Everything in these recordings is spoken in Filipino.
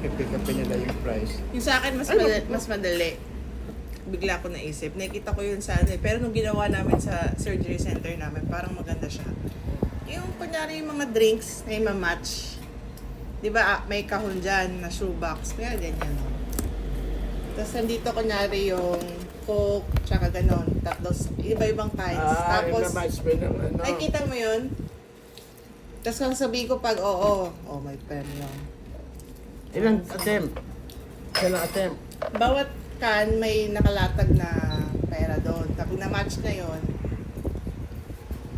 i-pick up nila yung price. Yung sa akin, mas madali. Bigla ko naisip. Nakikita ko yun sa ano eh. Pero nung ginawa namin sa surgery center namin, parang maganda siya. Yung kunyari yung mga drinks na ima-match. Di ba may kahon dyan na shoebox. Kaya ganyan. Tapos nandito kunyari yung Coke, tsaka ganon. Tapos iba-ibang kinds. Tapos, i-match mo ng ano. nakikita mo yun? Tapos kung sabihin ko pag oo, oh may premium. Ilang attempt? Ilang attempt? Bawat can may nakalatag na pera doon. Kapag na-match na yon,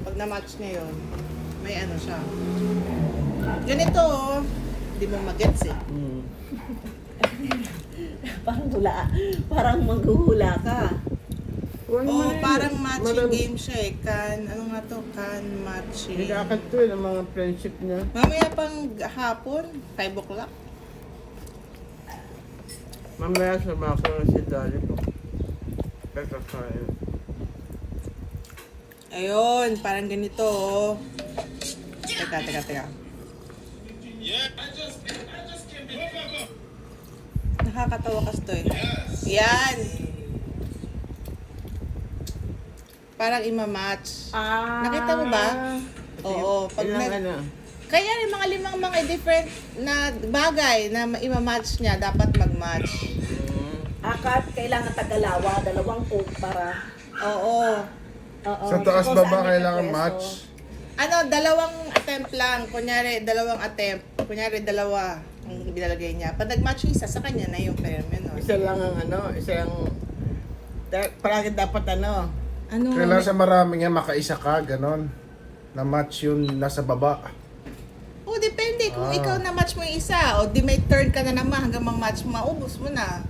pag na-match na yon, may ano siya. Ganito, di mo magets eh. Parang hula. Parang maghuhula ka. Oo, parang matching game siya eh. Ano nga to? Can matching. Nilakad to ng mga friendship niya. Mamaya pang hapon, 5 o'clock. Mamaya sa bako si Daddy po. Kakasain. Ayun, parang ganito oh. Teka. Nakakatawa kasi to eh. Yan. Parang ima-match. Nakita mo ba? Oo. Pag Kaya yung mga mga different na bagay na ima-match niya, dapat mag-match. Akat, kailangan tagalawa, 2 coke para... Oo. Oo. Sa taas Kung ba saan kailangan nakapwesto. match? Ano, 2 attempt lang. Kunyari, 2 attempt. Kunyari, 2 ang binalagay niya. Pag nag-match yung isa, sa kanya na yung premium. No? Isa lang ang ano, isa ang... Parang dapat ano. Ano? Kailangan sa marami nga makaisa ka, ganon. Na match yun nasa baba. O, depende. Kung ikaw na-match mo yung isa, o di may turn ka na naman hanggang ma-match mo, maubos mo na.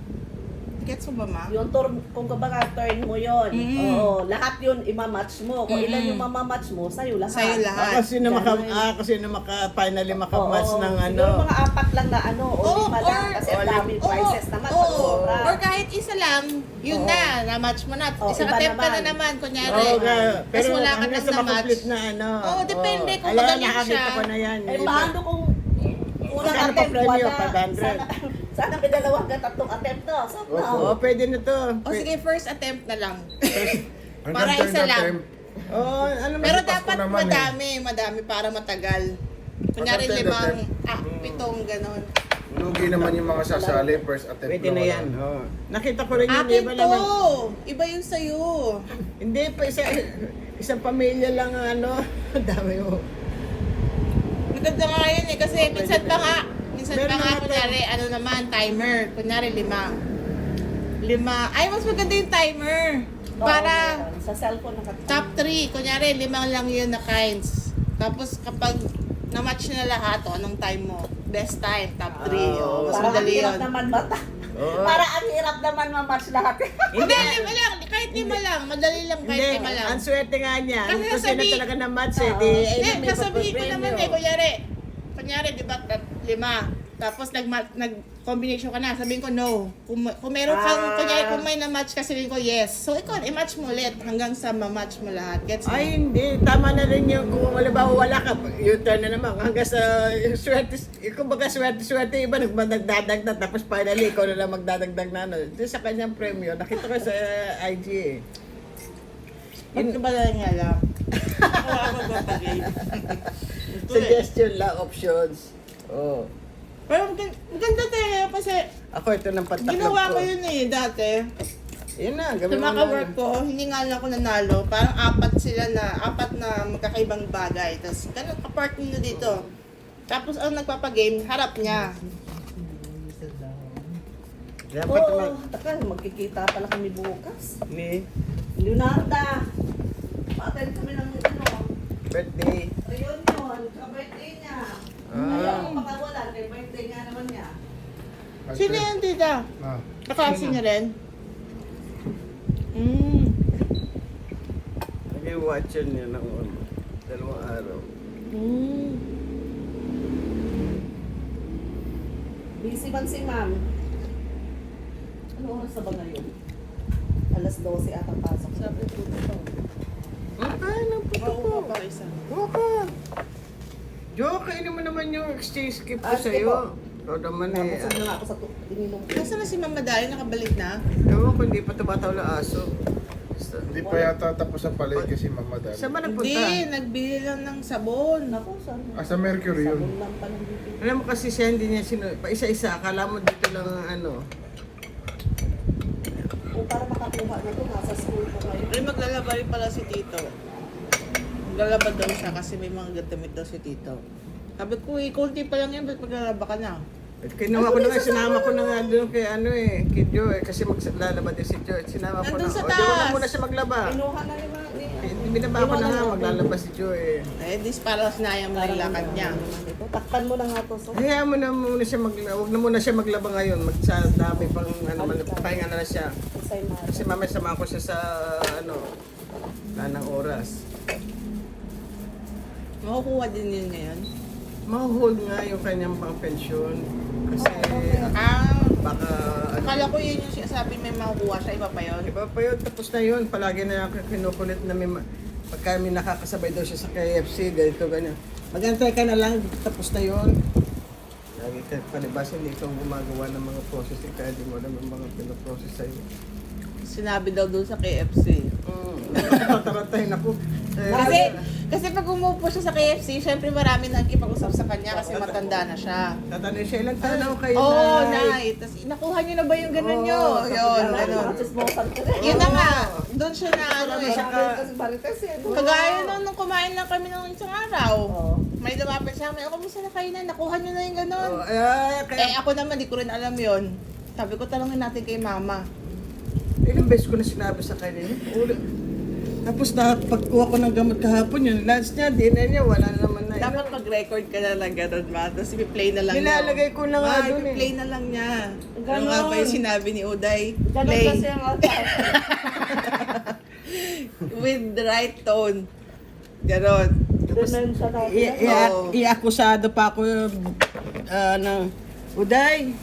Gets mo ba, ma? Yung turn, kung kumbaga turn mo yon. Oo, lahat yun imamatch mo. Kung ilan yung mamamatch mo, sa'yo lahat. Sa'yo lahat. Kasi na finally makamatch ng ano. Siguro mga 4 lang na ano, o Oo, 5 lang. Kasi ang dami prices naman. pag sobra. Or kahit isa lang, yun na, na-match mo na. Oo, Isang iba attempt ka na naman. naman, kunyari. Oo, Tapos pero wala ka hanggang nang sa na-match. makomplete na ano. Oo, depende kung Alam, magaling nakakita siya. ko na yan. Eh, paano kung unang Magkano pa attempt, premium? wala. 500? Sana may 2 hanggang 3 attempt to. So, Oo, pwede na to. O sige, first attempt na lang. Hanggang Para third isa lang. attempt. Oo, ano Pero Pasko dapat naman madami para matagal. Kunyari Hanggang 5, 7, ganon. Lugi naman yung mga sasali, first attempt. Pwede na lang yan. wala. Oo. Nakita ko rin yung Akin iba to! naman. Iba yung sa'yo. Hindi pa isang pamilya lang ang ano. Dami mo. Maganda nga yun eh, kasi minsan pa nga, Meron na nga kunyari, ano naman, timer. Kunyari, 5. Ay, mas maganda yung timer. Para sa cellphone top 3, kunyari, 5 lang yun na kinds. Tapos kapag na-match na lahat, anong time mo? Best time, top 3. Mas Parang ang madali hirap yun. naman bata. Oo. Para ang hirap naman ma-match lahat. Hindi, 5 lang. Kahit 5 lang. Madali lang kahit 5 lang. Ang swerte nga niya. Kasi Kasi na sabi- talaga na match eh. Di, Hindi, may kasabihin ko naman eh, pagpapremyo. kunyari, di ba, 5. Tapos nag-combination ka na, sabihin ko no. Kung meron kang, kunyari kung may na-match ka, sabihin ko yes. So ikaw, i-match mo ulit hanggang sa ma-match mo lahat. Gets mo? Ay, hindi. Tama na rin yung kung wala ka, U-turn na naman. Hanggang sa swerte, kumbaga swerte, iba nagdadagdag. Tapos finally, ikaw na lang magdadagdag na ano. Ito sa kanyang premyo. Nakita ko sa IG eh. Ba't ka ba lang alam? Ako ba pag-game? Suggestion lang, options. Oh. Pero maganda talaga kasi Ako ito ng pataklog ginawa ko yun eh dati. Yun na, Sa gawin mo mga na. work ko, hindi nga lang ako nanalo. Parang 4 na magkakaibang bagay. Tapos, ganun ka-partner na dito. Tapos, ang nagpapagame, harap niya. Dapat Oo, takal, magkikita pala kami bukas. ni Leonarda, pa-attend kami ng ano. birthday. Ayun yun, ka-birthday niya. Ayaw ko pakawalan, kay birthday nga naman niya. Sino yan, tita? Ah. Kaklase niya rin? Nag-watcher niya ng 2 araw. Busy man si ma'am. Ano oras na ba ngayon? Alas 12 ata pasok. Sabi ko ito. Ang puto ko. Oo, pa isa. Waka. Jo, kainin mo naman yung exchange gift ko Ah, sige sa'yo. po. Ikaw naman Nabusog na nga ako sa ininom ko. Nasaan na si Mama Dali? Nakabalik na? Ewan ko, hindi pa tumataw na aso. Hindi pa yata tapos ang palengke si Mama Dan. Saan ba nagpunta? Hindi, nagbili lang ng sabon. Naku, saan? Sa Mercury yun. Sabon lang pa ng bibig. Alam mo kasi siya hindi niya pa isa-isa. Akala mo dito lang ano. O para makakuha na to, nasa school ko ngayon. Pero maglalaba rin pala si Tito. Maglalaba daw siya kasi may mga gatamit daw si Tito. Sabi ko, konti pa lang yan, ba't maglalaba ka na? At kinuha ko na nga, sinama ko na nga doon kay ano kay Joe kasi maglalaba din si Joe. Sinama ko Nandun na. sa O, di wala taas. muna siya maglaba. Pinuha na ni Mami. Binaba ko na nga, maglalaba si Joe Eh, dis para sinayang mo yung lakad niya. Takpan mo na nga to. So, Kaya mo na muna siya wag na muna siya maglaba ngayon. Magsadami pang ano, pahinga na siya. isay na. Kasi mamaya samahan ko siya sa ano, ng oras. Makukuha din yun ngayon. Ma-hold nga yung kanyang pang pensyon. Kasi baka ano, Akala ko yun yung sabi may makukuha siya, iba pa yun. iba pa yun, tapos na yun. Palagi na kinukulit na pagka may nakakasabay daw siya sa KFC, ganito, ganyan. Mag-antay ka na lang, tapos na yun. Lagi ka palibas, hindi kang gumagawa ng mga processing, kaya di mo alam yung mga pinaprocess sa'yo. Sinabi daw doon sa KFC. Tataratahin ako. Kasi pag umupo siya sa KFC, syempre marami nang ipag-usap sa kanya kasi matanda na siya. Tatanay siya, ilang taon na kayo Oo, Nay? Nay. Tapos nakuha niyo na ba yung gano'n Oo, nyo? Yun, Ano, gano'n. chismosan ko rin. Yun na nga. Doon siya na ano eh. Kasi Marites eh. Kagaya nung kumain lang kami ng isang araw. Oo. May lumapit siya, may kamusta na kayo na? Nakuha niyo na yung gano'n. Oh, Eh kaya, ako naman, di ko rin alam yon. Sabi ko, talungin natin kay Mama. ilang beses ko na sinabi sa kanya. Tapos pagkuha ko ng gamot kahapon yun, lunch niya, dinner niya, wala naman na. Dapat mag-record ka na lang gano'n, Ma. Tapos i-play na lang Nilalagay ko na nga doon i-play na lang niya. Ano Ganon. nga ba yung sinabi ni Uday? Ganun Play. kasi ang altar. With the right tone. Ganon. Dementia natin. Oo. Iakusado pa ako ng Uday.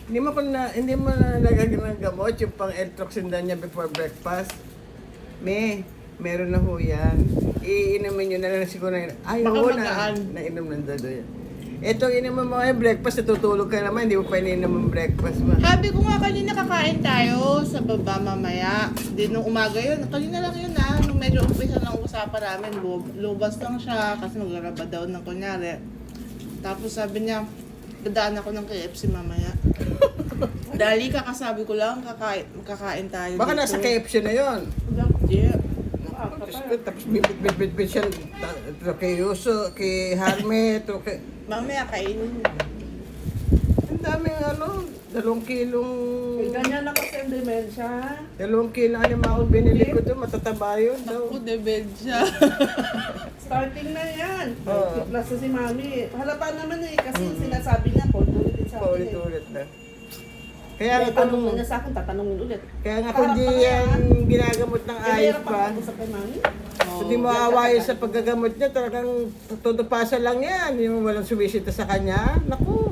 Hindi mo na nagagawin ng gamot yung pang Eltroxin niya before breakfast. Meron na ho yan. Iinumin nyo na lang siguro na ay, Baka oo magaan. na. Nainom ng dado yan. Ito, inumin mo yung breakfast, natutulog ka naman, hindi mo pa ininom ang breakfast ba? Sabi ko nga kanina kakain tayo sa baba mamaya. Di nung umaga yun. Kanina lang yun Nung medyo umpisa ng usapan namin, lubas lang siya kasi maglalaba daw ng kunyari. Tapos sabi niya, dadaan ako ng KFC mamaya. Dali ka kasabi ko lang, kakain tayo Baka dito. nasa KFC na yon. Yeah. Tapos bibit siya kay Yuso, kay Harme, kay... Mamaya kainin mo. Ang daming 2 kilong... Ganyan na kasi ang dementia. 2 kilong animal binili ko doon, matataba yun daw. Ako, dementia. Starting na yan. Oo. Plus si Mami. Halata naman eh. Kasi sinasabi niya, paulit-ulit sa akin eh. Paulit-ulit na. Kaya Kaya nga tanong kung, niya sa akin, tatanungin ulit. kaya nga kung di yan ginagamot ng ayos Kaya pa, pa. Sa kay Mami. hindi mo aawayin sa paggagamot niya, talagang todo pasa lang yan. Yung walang sumisita sa kanya, naku.